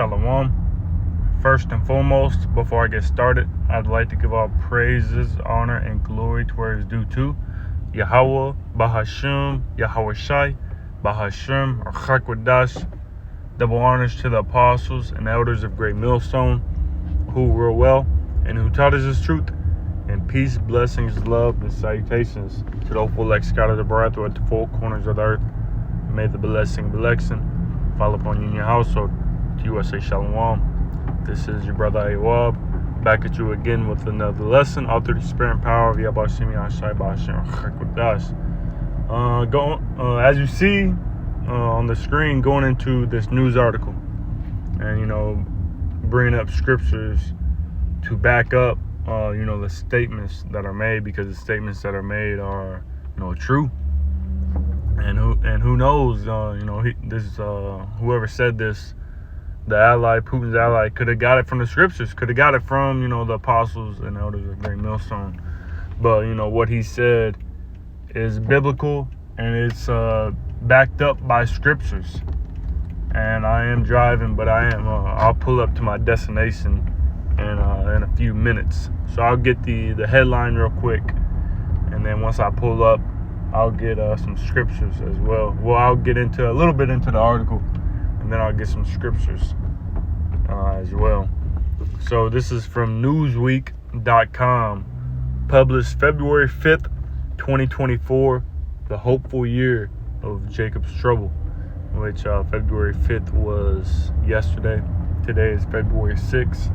Shalom. First and foremost, before I get started, I'd like to give all praises, honor, and glory to where it's due to Yahweh, Bahashim, Yahweh Shai, Bahashim, or Chakwadash. Double honors to the apostles and elders of Great Millstone, who were well and who taught us His truth. And peace, blessings, love, and salutations to the hopeful elect scattered abroad throughout the four corners of the earth. May the blessing fall upon you and your household. To you I say Shalom. This is your brother Ayawab, back at you again with another lesson, all through the spirit and power of Yabashim Yashai Bashim Chakwadash. As you see on the screen, going into this news article, and bringing up scriptures to back up the statements that are made, because the statements that are made are true. And who knows, whoever said this, Putin's ally, could have got it from the scriptures, could have got it from the apostles and elders of Great Millstone. But what he said is biblical, and it's backed up by scriptures. And I am driving, but I'll pull up to my destination in a few minutes. So I'll get the headline real quick, and then once I pull up, I'll get some scriptures as well. Well, I'll get into a little bit into the article, and then I'll get some scriptures as well. So this is from Newsweek.com, published February 5th, 2024, the hopeful year of Jacob's trouble, which February 5th was yesterday. Today is February 6th.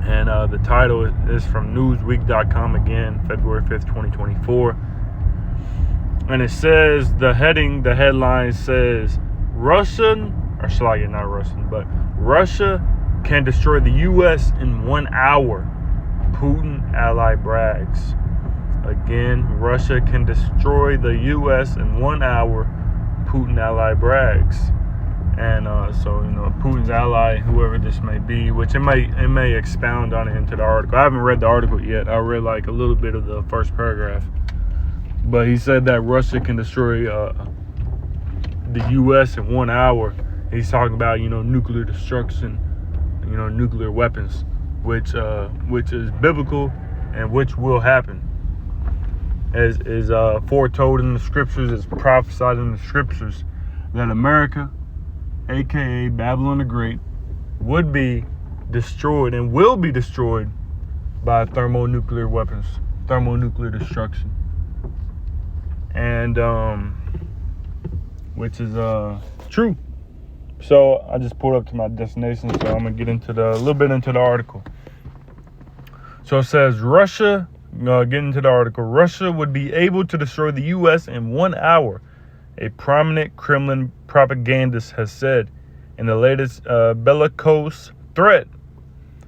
And the title is from Newsweek.com again, February 5th, 2024. And it says, the headline says, Russia can destroy the U.S. in 1 hour. Putin ally brags. Again, Russia can destroy the U.S. in 1 hour. Putin ally brags. And Putin's ally, whoever this may be, which it may expound on it into the article. I haven't read the article yet. I read like a little bit of the first paragraph. But he said that Russia can destroy the U.S. in 1 hour. He's talking about nuclear destruction, nuclear weapons, which is biblical and which will happen, as is foretold in the scriptures, is prophesied in the scriptures, that America, aka Babylon the Great, would be destroyed and will be destroyed by thermonuclear weapons, thermonuclear destruction. And which is true. So I just pulled up to my destination, so I'm gonna get into a little bit into the article. So it says Russia would be able to destroy the U.S. in 1 hour, a prominent Kremlin propagandist has said in the latest bellicose threat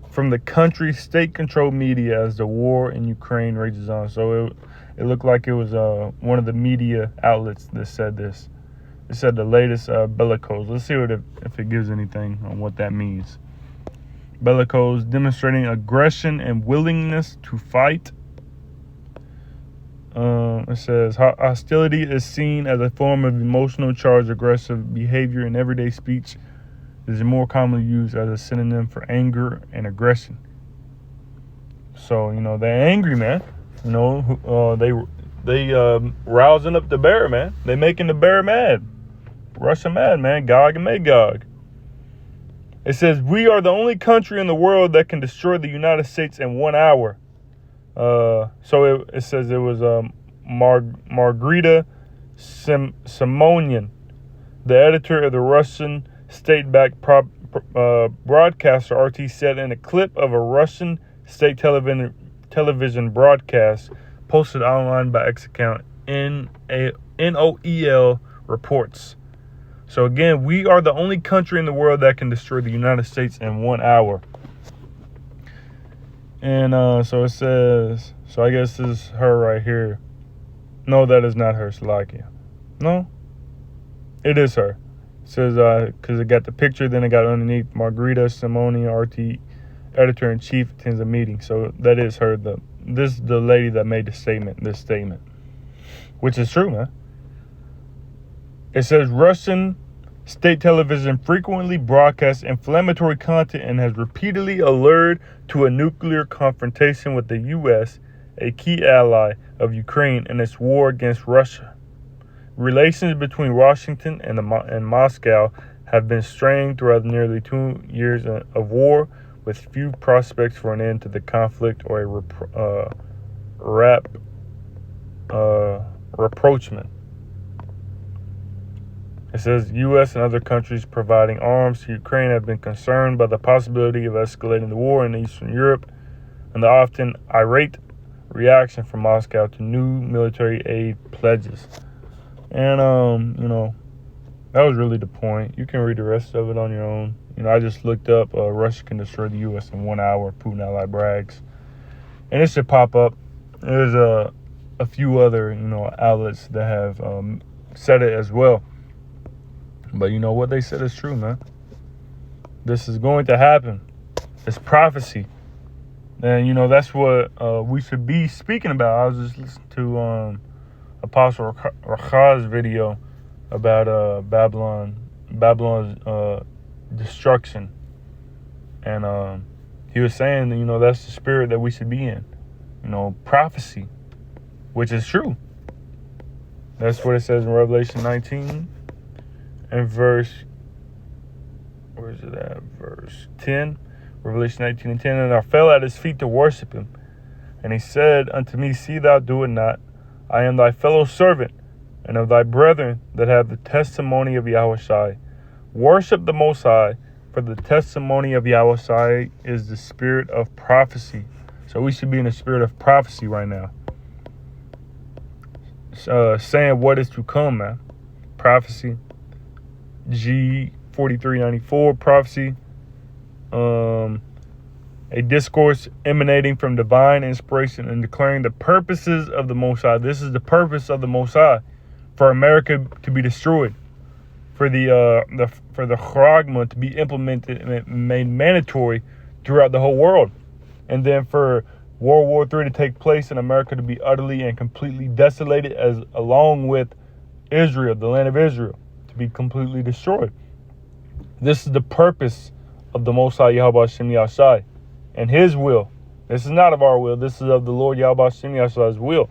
from the country's state-controlled media as the war in Ukraine rages on. So it looked like it was one of the media outlets that said this. It said the latest bellicose. Let's see if it gives anything on what that means. Bellicose, demonstrating aggression and willingness to fight. It says hostility is seen as a form of emotional charged aggressive behavior in everyday speech. It is more commonly used as a synonym for anger and aggression. So they're angry, man. They rousing up the bear, man. They making the bear mad. Russia mad, man. Gog and Magog. It says, we are the only country in the world that can destroy the United States in 1 hour. So it says it was Margarita Simonian, the editor of the Russian state-backed broadcaster RT, said in a clip of a Russian state television broadcast posted online by X account NOEL reports. So again, we are the only country in the world that can destroy the United States in 1 hour. And so it says, so I guess this is her right here. No, that is not her, Slovakia. No, it is her. It says, because it got the picture, then it got underneath, Margarita Simoni, RT editor-in-chief, attends a meeting. So that is her. This is the lady that made this statement, which is true, man. It says Russian State television frequently broadcasts inflammatory content and has repeatedly alerted to a nuclear confrontation with the U.S., a key ally of Ukraine in its war against Russia. Relations between Washington and Moscow have been strained throughout nearly 2 years of war, with few prospects for an end to the conflict or a rapprochement. It says U.S. and other countries providing arms to Ukraine have been concerned by the possibility of escalating the war in Eastern Europe and the often irate reaction from Moscow to new military aid pledges. And, that was really the point. You can read the rest of it on your own. I just looked up Russia can destroy the U.S. in 1 hour, Putin ally brags. And it should pop up. There's a few other, outlets that have said it as well. But what they said is true, man. This is going to happen. It's prophecy. And, that's what we should be speaking about. I was just listening to Apostle Racha's video about Babylon's destruction. And he was saying, that's the spirit that we should be in. Prophecy, which is true. That's what it says in Revelation 19 and verse 10. Revelation 19 and 10. And I fell at his feet to worship him. And he said unto me, See thou do it not. I am thy fellow servant, and of thy brethren that have the testimony of Yahushai. Worship the Most High, for the testimony of Yahushai is the spirit of prophecy. So we should be in the spirit of prophecy right now. Saying what is to come, man. Prophecy. G4394, prophecy. A discourse emanating from divine inspiration and declaring the purposes of the Most High. This is the purpose of the Most High, for America to be destroyed, for the charagma to be implemented and made mandatory throughout the whole world, and then for World War III to take place and America to be utterly and completely desolated, as along with Israel, the land of Israel, to be completely destroyed. This is the purpose of the Most High Yahweh Hashem Yahshai and his will. This is not of our will. This is of the Lord Yahweh Hashem Yahshai's will.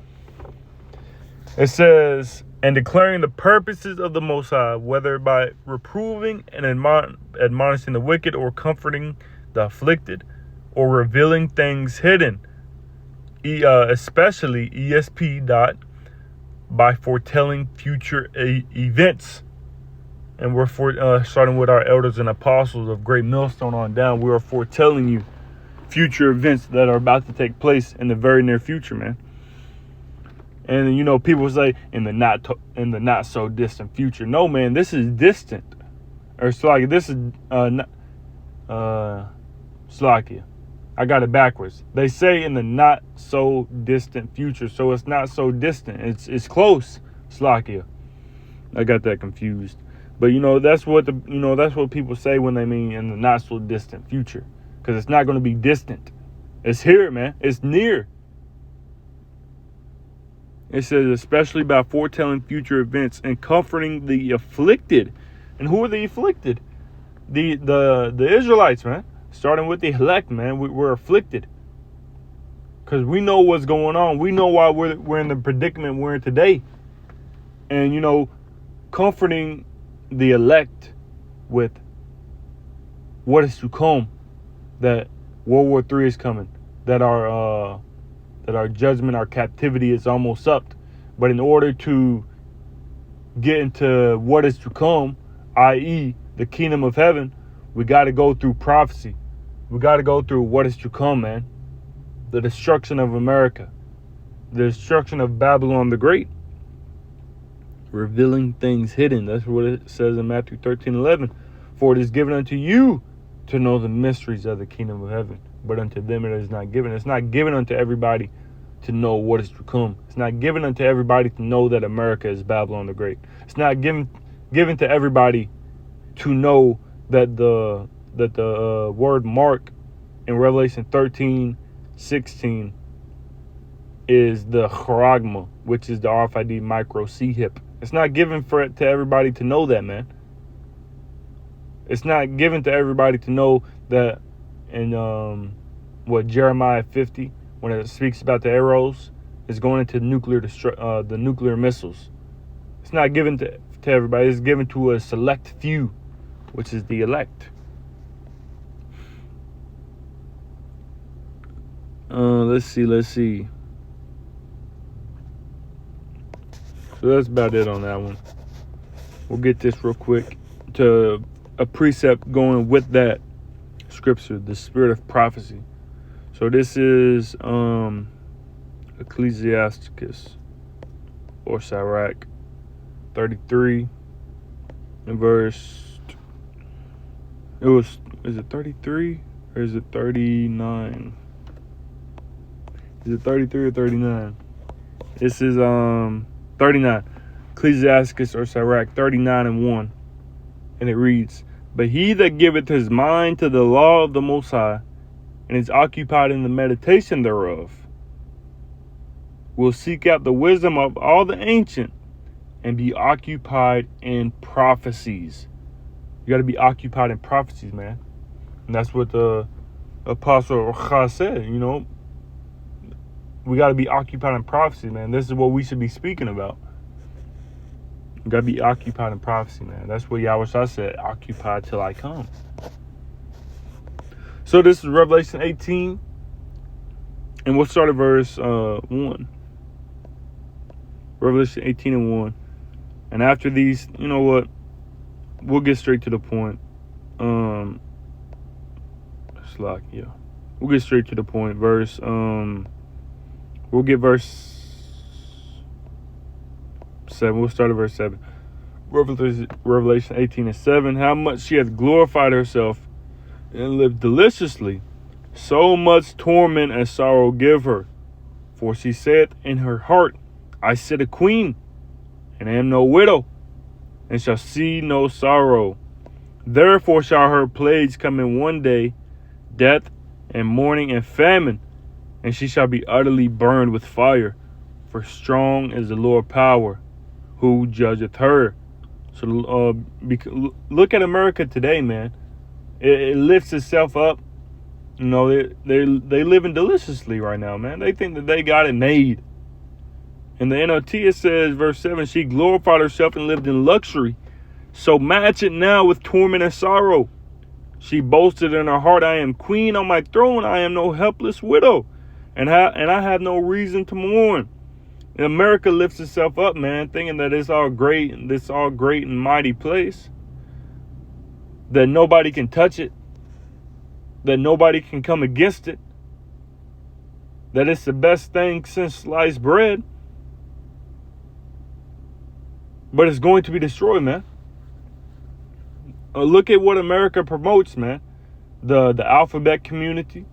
It says, and declaring the purposes of the Most High, whether by reproving and admonishing the wicked, or comforting the afflicted, or revealing things hidden, especially ESP. By foretelling future events. And we're starting with our elders and apostles of Great Millstone on down. We are foretelling you future events that are about to take place in the very near future, man. And people say in the not so distant future. No, man, this is distant. Or Slovakia. This is Slovakia. I got it backwards. They say in the not so distant future, so it's not so distant. It's close, Slovakia. I got that confused. But that's what that's what people say when they mean in the not so distant future, because it's not going to be distant. It's here, man. It's near. It says especially by foretelling future events and comforting the afflicted. And who are the afflicted? The Israelites, man. Starting with the elect, man. We're afflicted because we know what's going on. We know why we're in the predicament we're in today. And comforting the elect with what is to come, that World War III is coming, that our judgment, our captivity is almost up. But in order to get into what is to come, i.e. the kingdom of heaven, we got to go through prophecy. We got to go through what is to come, man. The destruction of America, the destruction of Babylon the Great. Revealing things hidden. That's what it says in Matthew 13:11. For it is given unto you to know the mysteries of the kingdom of heaven, but unto them it is not given. It's not given unto everybody to know what is to come. It's not given unto everybody to know that America is Babylon the Great. It's not given to everybody to know that the word mark in Revelation 13:16 is the charagma, which is the RFID micro C hip. It's not given to everybody to know that, man. It's not given to everybody to know that in Jeremiah 50, when it speaks about the arrows, is going into the nuclear missiles. It's not given to everybody. It's given to a select few, which is the elect. Let's see. So that's about it on that one. We'll get this real quick to a precept going with that scripture, the spirit of prophecy. So this is Ecclesiasticus or Sirach 33 and verse. Is it 33 or is it 39? Is it 33 or 39? This is 39. Ecclesiasticus or Sirach 39 and 1. And it reads, "But he that giveth his mind to the law of the Most High, and is occupied in the meditation thereof, will seek out the wisdom of all the ancient, and be occupied in prophecies." You got to be occupied in prophecies, man. And that's what the Apostle Cha said, you know. We got to be occupied in prophecy, man. This is what we should be speaking about. You got to be occupied in prophecy, man. That's what Yahweh said, "Occupied till I come." So this is Revelation 18. And we'll start at verse 1. Revelation 18 and 1. And after these, you know what? We'll get straight to the point. We'll get straight to the point. We'll get verse 7. We'll start at verse 7. Revelation 18 and 7. "How much she hath glorified herself and lived deliciously, so much torment and sorrow give her. For she saith in her heart, I sit a queen, and am no widow, and shall see no sorrow. Therefore shall her plagues come in one day, death and mourning and famine, and she shall be utterly burned with fire. For strong is the Lord power, who judgeth her." So look at America today, man. It lifts itself up. You know, they living deliciously right now, man. They think that they got it made. In the NLT it says, verse 7, "She glorified herself and lived in luxury. So match it now with torment and sorrow. She boasted in her heart, I am queen on my throne. I am no helpless widow, and I have no reason to mourn." And America lifts itself up, man, thinking that it's all great and mighty place. That nobody can touch it. That nobody can come against it. That it's the best thing since sliced bread. But it's going to be destroyed, man. Look at what America promotes, man. The alphabet community.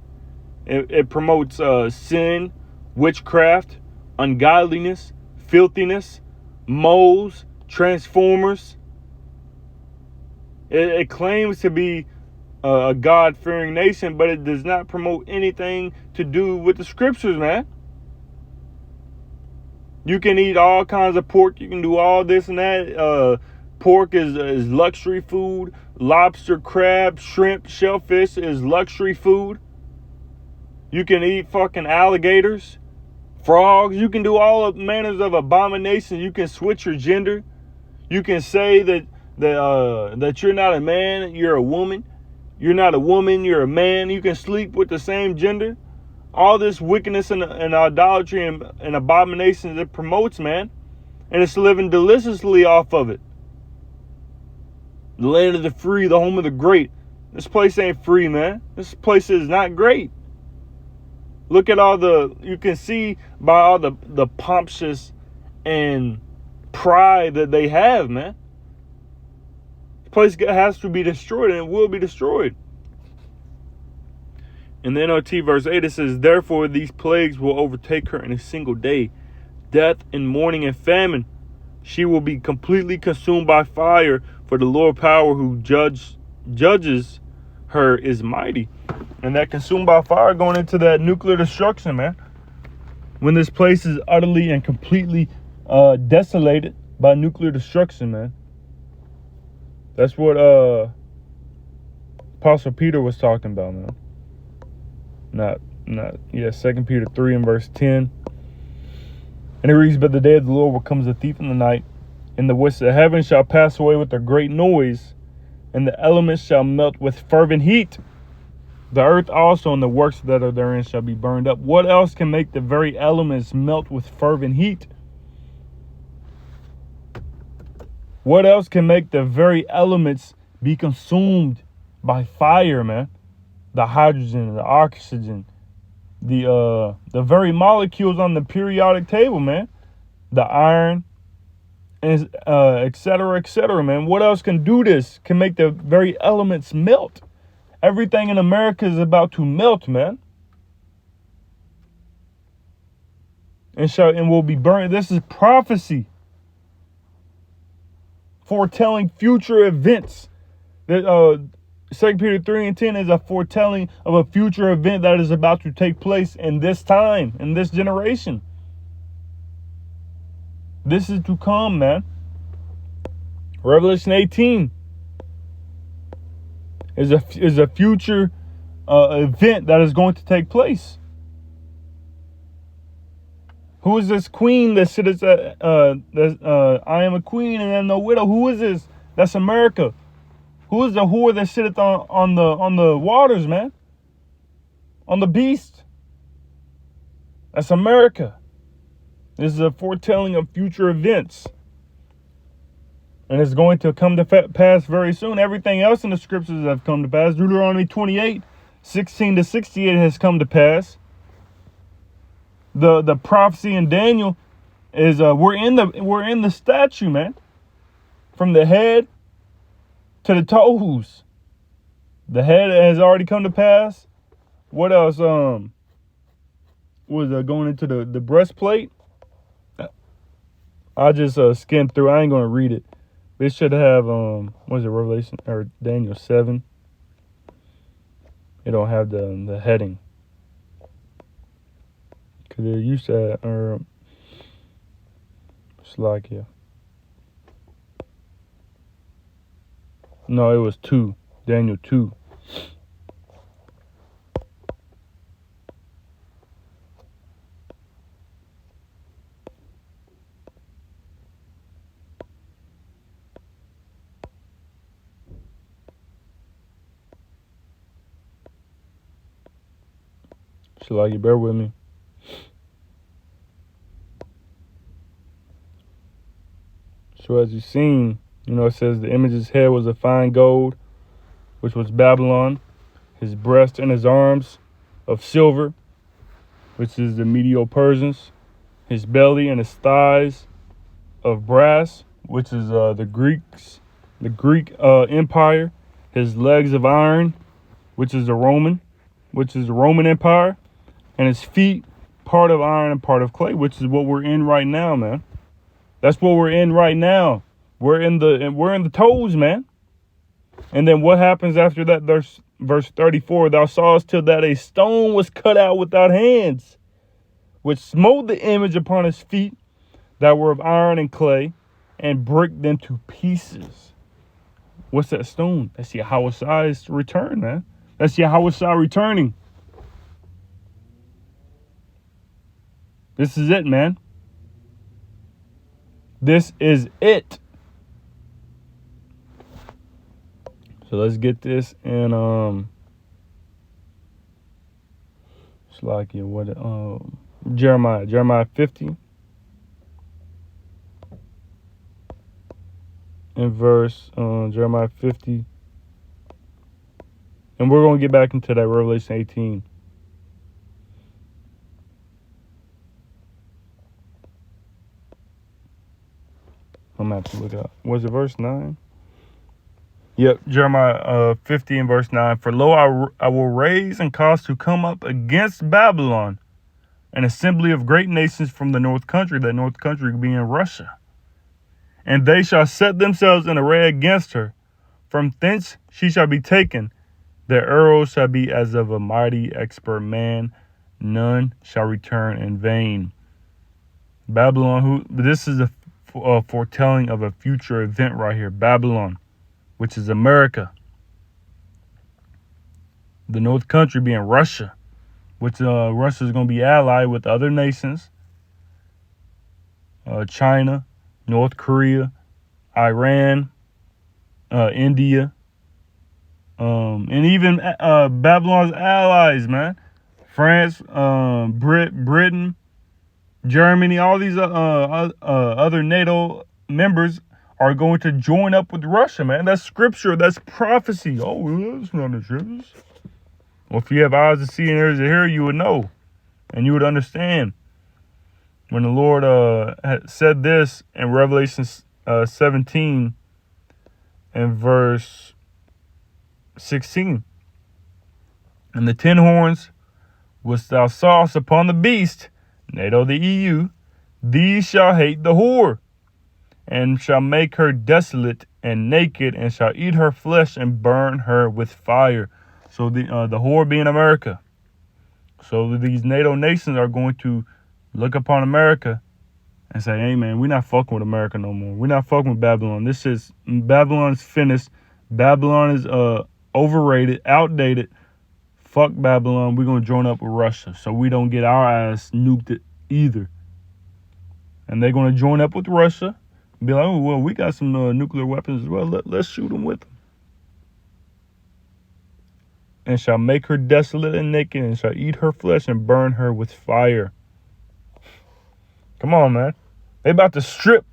It promotes sin, witchcraft, ungodliness, filthiness, moles, transformers. It claims to be a God-fearing nation, but it does not promote anything to do with the scriptures, man. You can eat all kinds of pork. You can do all this and that. Pork is luxury food. Lobster, crab, shrimp, shellfish is luxury food. You can eat fucking alligators, frogs. You can do all manners of abominations. You can switch your gender. You can say that you're not a man, you're a woman. You're not a woman, you're a man. You can sleep with the same gender. All this wickedness and idolatry and abominations it promotes, man. And it's living deliciously off of it. The land of the free, the home of the great. This place ain't free, man. This place is not great. Look at you can see by all the pompous and pride that they have, man. This place has to be destroyed, and it will be destroyed. In the NLT verse 8, it says, "Therefore these plagues will overtake her in a single day, death and mourning and famine. She will be completely consumed by fire, for the Lord power who judges her is mighty." And that consumed by fire going into that nuclear destruction, man. When this place is utterly and completely desolated by nuclear destruction, man. That's what Apostle Peter was talking about, man. Second Peter 3 and verse 10. And it reads, "But the day of the Lord will come as a thief in the night, and the which of heaven shall pass away with a great noise, and the elements shall melt with fervent heat. The earth also and the works that are therein shall be burned up." What else can make the very elements melt with fervent heat? What else can make the very elements be consumed by fire, man? The hydrogen, the oxygen, the very molecules on the periodic table, man. The iron, and et cetera, man. What else can do this? Can make the very elements melt? Everything in America is about to melt, man. And will be burned. This is prophecy, foretelling future events. That 2 Peter 3 and 10 is a foretelling of a future event that is about to take place in this time, in this generation. This is to come, man. Revelation 18 is a future event that is going to take place. Who is this queen that sits at I am a queen and am no widow? Who is this? That's America. Who is the whore that sitteth on the waters, man? On the beast. That's America. This is a foretelling of future events. And it's going to come to pass very soon. Everything else in the scriptures have come to pass. Deuteronomy 28, 16 to 68 has come to pass. The prophecy in Daniel is we're in the statue, man. From the head to the toes. The head has already come to pass. What else? Was going into the breastplate? I just skimmed through. I ain't gonna read it. It should have what is it, Revelation or Daniel 7? It don't have the heading. Cause it used to Slovakia. No, it was 2. Daniel 2. Slovakia, bear with me. So as you've seen, it says the image's head was of fine gold, which was Babylon. His breast and his arms of silver, which is the Medo-Persians. His belly and his thighs of brass, which is the Greek Empire. His legs of iron, which is the Roman Empire. And his feet, part of iron and part of clay, which is what we're in right now, man. That's what we're in right now. We're in the toes, man. And then what happens after that? Verse 34, "Thou sawest till that a stone was cut out without hands, which smote the image upon his feet that were of iron and clay, and brake them to pieces." What's that stone? That's Yahweh's return, man. That's Yahweh's returning. This is it, man. This is it. So let's get this in Jeremiah 50 in verse Jeremiah 50, and we're going to get back into that Revelation 18. I'm going to have to look it up. Was it verse 9? Yep, Jeremiah 50 and verse 9. "For lo, I will raise and cause to come up against Babylon an assembly of great nations from the north country," that north country being Russia. "And they shall set themselves in array against her. From thence she shall be taken. Their arrows shall be as of a mighty expert man. None shall return in vain." Babylon, this is a foretelling of a future event right here. Babylon, which is America. The North country being Russia, which Russia is going to be allied with other nations, China, North Korea, Iran, India, and even Babylon's allies, man. France, Britain, Germany, all these other NATO members are going to join up with Russia, man. That's scripture. That's prophecy. Oh, well, that's not the scriptures. Well, if you have eyes to see and ears to hear, you would know, and you would understand. When the Lord had said this in Revelation 17 and verse 16, and the 10 horns which thou sawest upon the beast, NATO the EU, these shall hate the whore, and shall make her desolate and naked, and shall eat her flesh and burn her with fire. So the whore being America. So these NATO nations are going to look upon America and say, hey, man, we're not fucking with America no more. We're not fucking with Babylon. Babylon's finished. Babylon is overrated, outdated. Fuck Babylon. We're going to join up with Russia so we don't get our ass nuked either. And they're going to join up with Russia and be like, oh, well, we got some nuclear weapons as well. Let's shoot them with them. And shall make her desolate and naked, and shall eat her flesh and burn her with fire. Come on, man. They about to strip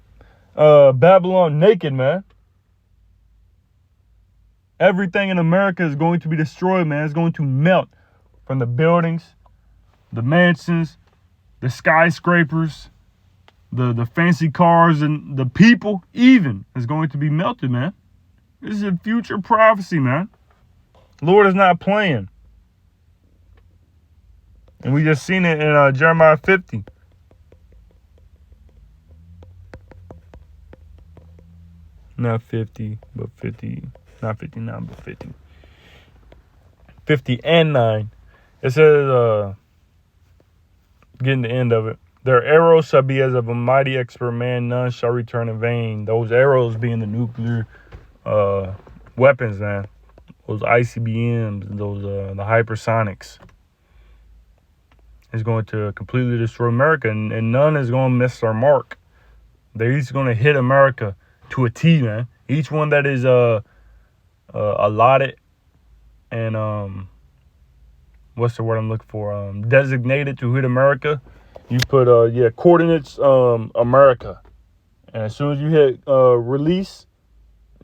Babylon naked, man. Everything in America is going to be destroyed, man. It's going to melt, from the buildings, the mansions, the skyscrapers, the fancy cars, and the people even is going to be melted, man. This is a future prophecy, man. Lord is not playing. And we just seen it in Jeremiah 50. Not 50, but 50. Not 59, but 50. 50 and 9. It says, getting the end of it. Their arrows shall be as of a mighty expert man. None shall return in vain. Those arrows being the nuclear weapons, man. Those ICBMs, those the hypersonics. Is going to completely destroy America, and none is going to miss their mark. They're each going to hit America to a T, man. Each one that is allotted and what's the word I'm looking for? Designated to hit America. You put coordinates America, and as soon as you hit release.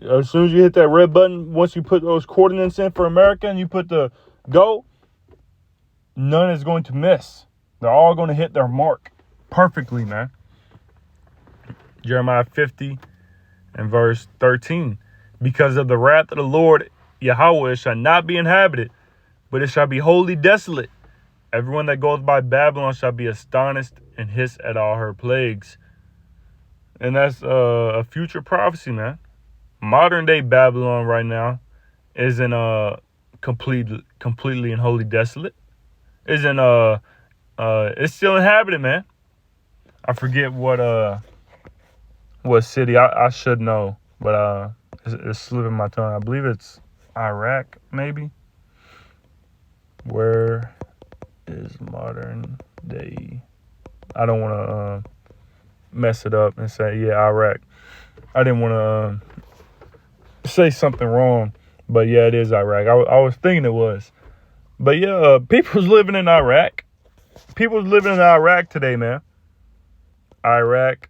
As soon as you hit that red button, once you put those coordinates in for America and you put the go, none is going to miss. They're all going to hit their mark perfectly, man. Jeremiah 50 and verse 13. Because of the wrath of the Lord Yahweh, it shall not be inhabited, but it shall be wholly desolate. Everyone that goes by Babylon shall be astonished and hiss at all her plagues. And that's a future prophecy, man. Modern day Babylon right now isn't completely and wholly desolate. Isn't it's still inhabited, man. I forget what city. I should know, but it's slipping my tongue. I believe it's Iraq, maybe. Where is modern day? I don't want to mess it up and say Iraq. I didn't want to say something wrong, but yeah, it is Iraq. I was thinking it was, but yeah, people's living in Iraq. People's living in Iraq today, man. Iraq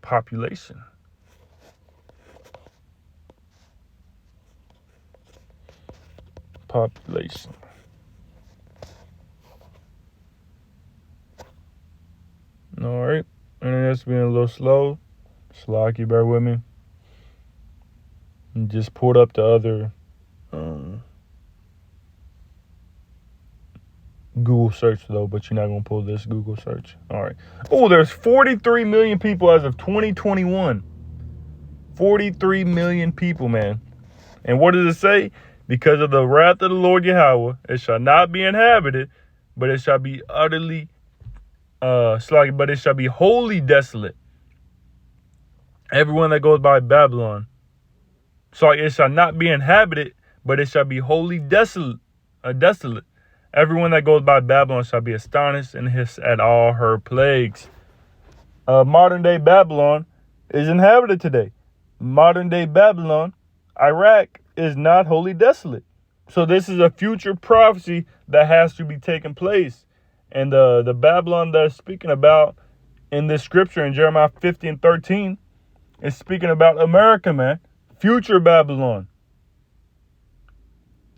population. All right, internet's being a little slow. Slocky, bear with me. Just pulled up the other Google search, though, but you're not going to pull this Google search. All right. Oh, there's 43 million people as of 2021. 43 million people, man. And what does it say? Because of the wrath of the Lord Yahweh, it shall not be inhabited, but it shall be utterly, but it shall be wholly desolate. Everyone that goes by Babylon. So it shall not be inhabited, but it shall be wholly desolate. desolate. Everyone that goes by Babylon shall be astonished and hiss at all her plagues. Modern day Babylon is inhabited today. Modern day Babylon, Iraq, is not wholly desolate. So this is a future prophecy that has to be taking place. And the Babylon that is speaking about in this scripture in Jeremiah 50 and 13 is speaking about America, man. Future Babylon.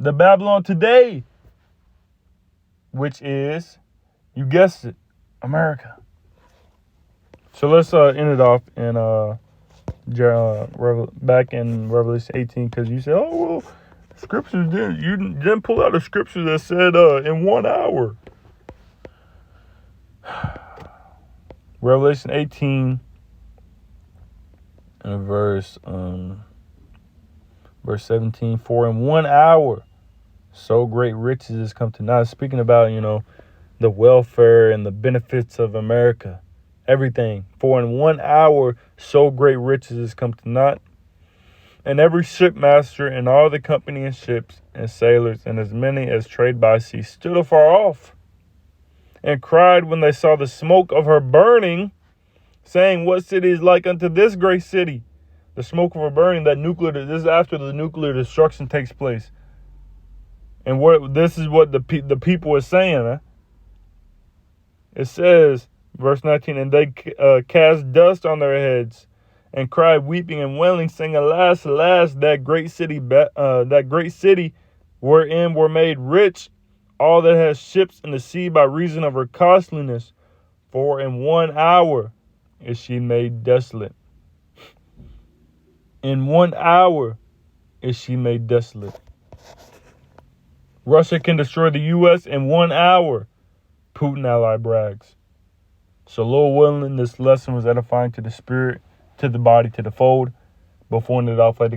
The Babylon today, which is, you guessed it, America. So let's end it off in back in Revelation 18, because you said, oh, well, scriptures you didn't pull out a scripture that said in 1 hour. Revelation 18 and verse 17, for in 1 hour so great riches has come to naught. Speaking about, the welfare and the benefits of America. Everything. For in 1 hour so great riches has come to naught. And every shipmaster and all the company of ships and sailors and as many as trade by sea stood afar off and cried when they saw the smoke of her burning, saying, what city is like unto this great city? The smoke of her burning, this is after the nuclear destruction takes place. And this is what the people are saying. Huh? It says, verse 19, and they cast dust on their heads and cried, weeping and wailing, saying, alas, alas, that great city wherein were made rich all that has ships in the sea by reason of her costliness. For in 1 hour is she made desolate. In 1 hour is she made desolate. Russia can destroy the U.S. in 1 hour. Putin ally brags. So, Lord willing, this lesson was edifying to the spirit, to the body, to the fold. Before ended off, like